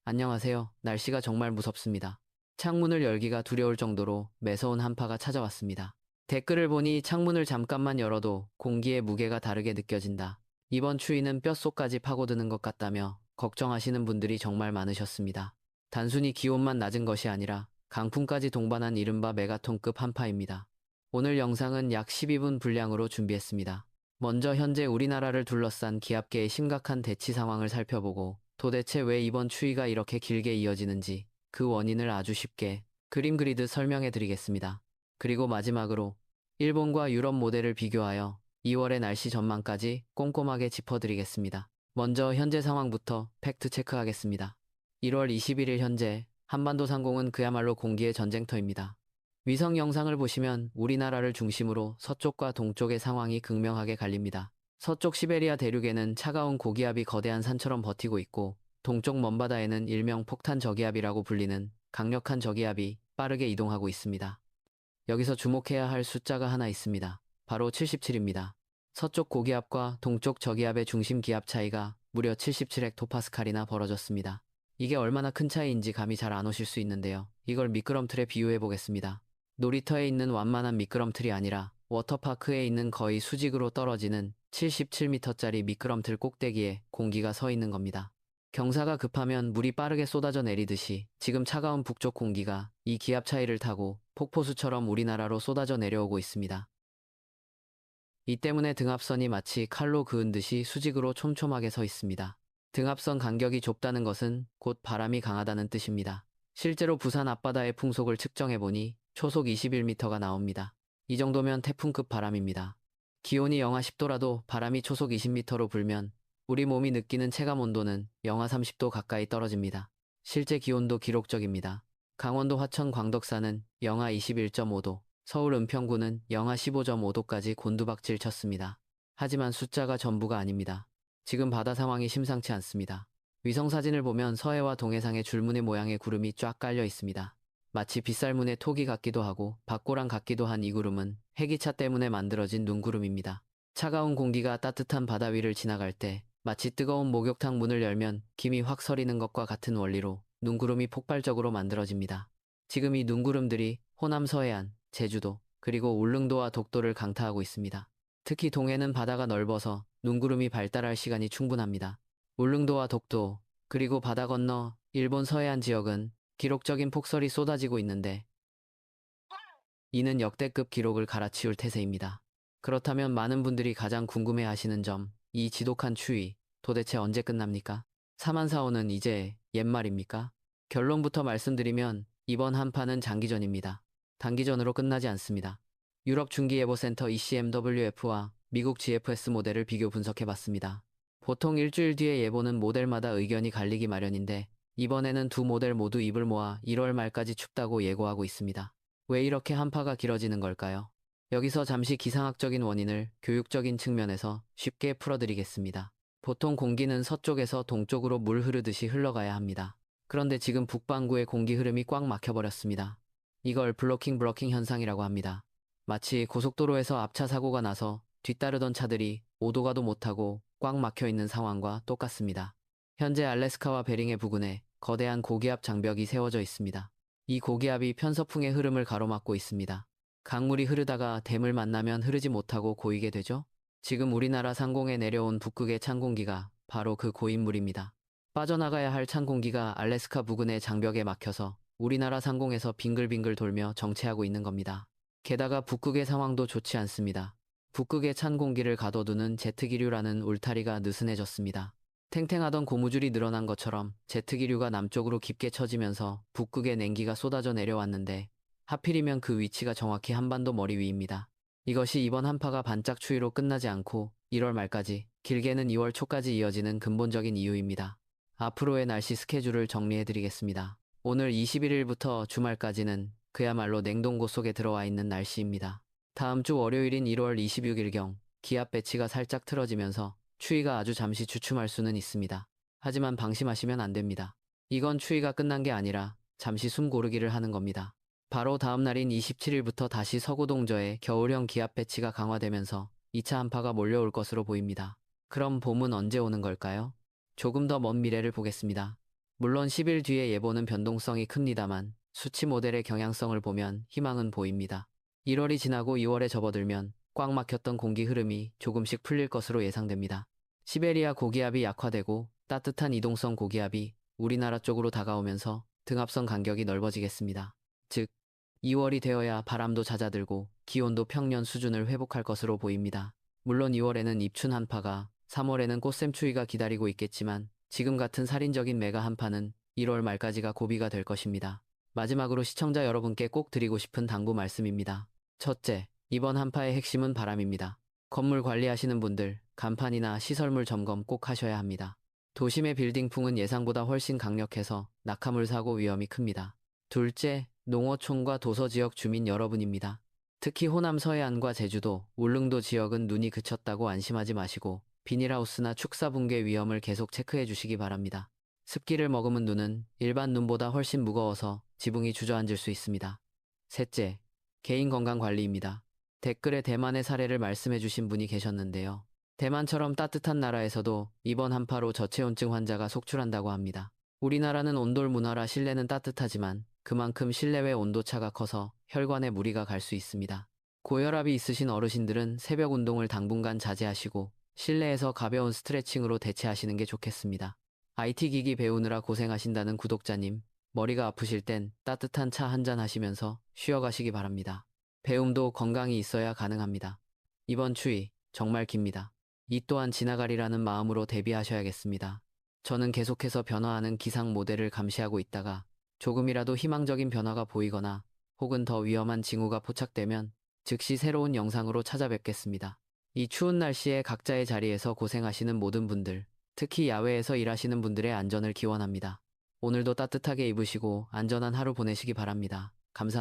안녕하세요. 날씨가 정말 무섭습니다. 창문을 열기가 두려울 정도로 매서운 한파가 찾아왔습니다. 댓글을 보니 창문을 잠깐만 열어도 공기의 무게가 다르게 느껴진다. 이번 추위는 뼛속까지 파고드는 것 같다며 걱정하시는 분들이 정말 많으셨습니다. 단순히 기온만 낮은 것이 아니라 강풍까지 동반한 이른바 메가톤급 한파입니다. 오늘 영상은 약 12분 분량으로 준비했습니다. 먼저 현재 우리나라를 둘러싼 기압계의 심각한 대치 상황을 살펴보고 도대체 왜 이번 추위가 이렇게 길게 이어지는지 그 원인을 아주 쉽게 그림 그리듯 설명해 드리겠습니다. 그리고 마지막으로 일본과 유럽 모델을 비교하여 2월의 날씨 전망까지 꼼꼼하게 짚어드리겠습니다. 먼저 현재 상황부터 팩트 체크하겠습니다. 1월 21일 현재 한반도 상공은 그야말로 공기의 전쟁터입니다. 위성 영상을 보시면 우리나라를 중심으로 서쪽과 동쪽의 상황이 극명하게 갈립니다. 서쪽 시베리아 대륙에는 차가운 고기압이 거대한 산처럼 버티고 있고 동쪽 먼바다에는 일명 폭탄 저기압이라고 불리는 강력한 저기압이 빠르게 이동하고 있습니다. 여기서 주목해야 할 숫자가 하나 있습니다. 바로 77입니다. 서쪽 고기압과 동쪽 저기압의 중심 기압 차이가 무려 77헥토파스칼이나 벌어졌습니다. 이게 얼마나 큰 차이인지 감이 잘 안 오실 수 있는데요. 이걸 미끄럼틀에 비유해 보겠습니다. 놀이터에 있는 완만한 미끄럼틀이 아니라 워터파크에 있는 거의 수직으로 떨어지는 77m짜리 미끄럼틀 꼭대기에 공기가 서 있는 겁니다. 경사가 급하면 물이 빠르게 쏟아져 내리듯이 지금 차가운 북쪽 공기가 이 기압 차이를 타고 폭포수처럼 우리나라로 쏟아져 내려오고 있습니다. 이 때문에 등압선이 마치 칼로 그은 듯이 수직으로 촘촘하게 서 있습니다. 등압선 간격이 좁다는 것은 곧 바람이 강하다는 뜻입니다. 실제로 부산 앞바다의 풍속을 측정해보니 초속 21m가 나옵니다. 이 정도면 태풍급 바람입니다. 기온이 영하 10도라도 바람이 초속 20m로 불면 우리 몸이 느끼는 체감 온도는 영하 30도 가까이 떨어집니다. 실제 기온도 기록적입니다. 강원도 화천 광덕사는 영하 21.5도, 서울 은평구는 영하 15.5도까지 곤두박질 쳤습니다. 하지만 숫자가 전부가 아닙니다. 지금 바다 상황이 심상치 않습니다. 위성사진을 보면 서해와 동해상에 줄무늬 모양의 구름이 쫙 깔려 있습니다. 마치 빗살무늬 토기 같기도 하고 밭고랑 같기도 한 이 구름은 해기차 때문에 만들어진 눈구름입니다. 차가운 공기가 따뜻한 바다 위를 지나갈 때 마치 뜨거운 목욕탕 문을 열면 김이 확 서리는 것과 같은 원리로 눈구름이 폭발적으로 만들어집니다. 지금 이 눈구름들이 호남 서해안, 제주도, 그리고 울릉도와 독도를 강타하고 있습니다. 특히 동해는 바다가 넓어서 눈구름이 발달할 시간이 충분합니다. 울릉도와 독도, 그리고 바다 건너 일본 서해안 지역은 기록적인 폭설이 쏟아지고 있는데 이는 역대급 기록을 갈아치울 태세입니다. 그렇다면 많은 분들이 가장 궁금해하시는 점, 이 지독한 추위 도대체 언제 끝납니까? 사만사오는 이제 옛말입니까? 결론부터 말씀드리면 이번 한파는 장기전입니다. 단기전으로 끝나지 않습니다. 유럽 중기예보센터 ECMWF와 미국 GFS 모델을 비교 분석해봤습니다. 보통 일주일 뒤의 예보는 모델마다 의견이 갈리기 마련인데 이번에는 두 모델 모두 입을 모아 1월 말까지 춥다고 예고하고 있습니다. 왜 이렇게 한파가 길어지는 걸까요? 여기서 잠시 기상학적인 원인을 교육적인 측면에서 쉽게 풀어드리겠습니다. 보통 공기는 서쪽에서 동쪽으로 물 흐르듯이 흘러가야 합니다. 그런데 지금 북반구의 공기 흐름이 꽉 막혀버렸습니다. 이걸 블로킹 브러킹 현상이라고 합니다. 마치 고속도로에서 앞차 사고가 나서 뒤따르던 차들이 오도 가도 못하고 꽉 막혀 있는 상황과 똑같습니다. 현재 알래스카와 베링해 부근에 거대한 고기압 장벽이 세워져 있습니다. 이 고기압이 편서풍의 흐름을 가로막고 있습니다. 강물이 흐르다가 댐을 만나면 흐르지 못하고 고이게 되죠? 지금 우리나라 상공에 내려온 북극의 찬 공기가 바로 그 고인물입니다. 빠져나가야 할 찬 공기가 알래스카 부근의 장벽에 막혀서 우리나라 상공에서 빙글빙글 돌며 정체하고 있는 겁니다. 게다가 북극의 상황도 좋지 않습니다. 북극의 찬 공기를 가둬두는 제트기류라는 울타리가 느슨해졌습니다. 탱탱하던 고무줄이 늘어난 것처럼 제트기류가 남쪽으로 깊게 처지면서 북극의 냉기가 쏟아져 내려왔는데 하필이면 그 위치가 정확히 한반도 머리 위입니다. 이것이 이번 한파가 반짝 추위로 끝나지 않고 1월 말까지, 길게는 2월 초까지 이어지는 근본적인 이유입니다. 앞으로의 날씨 스케줄을 정리해드리겠습니다. 오늘 21일부터 주말까지는 그야말로 냉동고 속에 들어와 있는 날씨입니다. 다음 주 월요일인 1월 26일경 기압 배치가 살짝 틀어지면서 추위가 아주 잠시 주춤할 수는 있습니다. 하지만 방심하시면 안 됩니다. 이건 추위가 끝난 게 아니라 잠시 숨 고르기를 하는 겁니다. 바로 다음 날인 27일부터 다시 서구 동저에 겨울형 기압 배치가 강화되면서 2차 한파가 몰려올 것으로 보입니다. 그럼 봄은 언제 오는 걸까요? 조금 더 먼 미래를 보겠습니다. 물론 10일 뒤에 예보는 변동성이 큽니다만 수치 모델의 경향성을 보면 희망은 보입니다. 1월이 지나고 2월에 접어들면 꽉 막혔던 공기 흐름이 조금씩 풀릴 것으로 예상됩니다. 시베리아 고기압이 약화되고 따뜻한 이동성 고기압이 우리나라 쪽으로 다가오면서 등압선 간격이 넓어지겠습니다. 즉, 2월이 되어야 바람도 잦아들고 기온도 평년 수준을 회복할 것으로 보입니다. 물론 2월에는 입춘 한파가, 3월에는 꽃샘추위가 기다리고 있겠지만 지금 같은 살인적인 메가 한파는 1월 말까지가 고비가 될 것입니다. 마지막으로 시청자 여러분께 꼭 드리고 싶은 당부 말씀입니다. 첫째, 이번 한파의 핵심은 바람입니다. 건물 관리하시는 분들, 간판이나 시설물 점검 꼭 하셔야 합니다. 도심의 빌딩풍은 예상보다 훨씬 강력해서 낙하물 사고 위험이 큽니다. 둘째, 농어촌과 도서지역 주민 여러분입니다. 특히 호남 서해안과 제주도, 울릉도 지역은 눈이 그쳤다고 안심하지 마시고 비닐하우스나 축사 붕괴 위험을 계속 체크해 주시기 바랍니다. 습기를 머금은 눈은 일반 눈보다 훨씬 무거워서 지붕이 주저앉을 수 있습니다. 셋째, 개인 건강 관리입니다. 댓글에 대만의 사례를 말씀해 주신 분이 계셨는데요. 대만처럼 따뜻한 나라에서도 이번 한파로 저체온증 환자가 속출한다고 합니다. 우리나라는 온돌 문화라 실내는 따뜻하지만 그만큼 실내외 온도차가 커서 혈관에 무리가 갈 수 있습니다. 고혈압이 있으신 어르신들은 새벽 운동을 당분간 자제하시고 실내에서 가벼운 스트레칭으로 대체하시는 게 좋겠습니다. IT 기기 배우느라 고생하신다는 구독자님, 머리가 아프실 땐 따뜻한 차 한잔 하시면서 쉬어가시기 바랍니다. 배움도 건강이 있어야 가능합니다. 이번 추위 정말 깁니다. 이 또한 지나가리라는 마음으로 대비하셔야겠습니다. 저는 계속해서 변화하는 기상 모델을 감시하고 있다가 조금이라도 희망적인 변화가 보이거나 혹은 더 위험한 징후가 포착되면 즉시 새로운 영상으로 찾아뵙겠습니다. 이 추운 날씨에 각자의 자리에서 고생하시는 모든 분들, 특히 야외에서 일하시는 분들의 안전을 기원합니다. 오늘도 따뜻하게 입으시고 안전한 하루 보내시기 바랍니다. 감사합니다.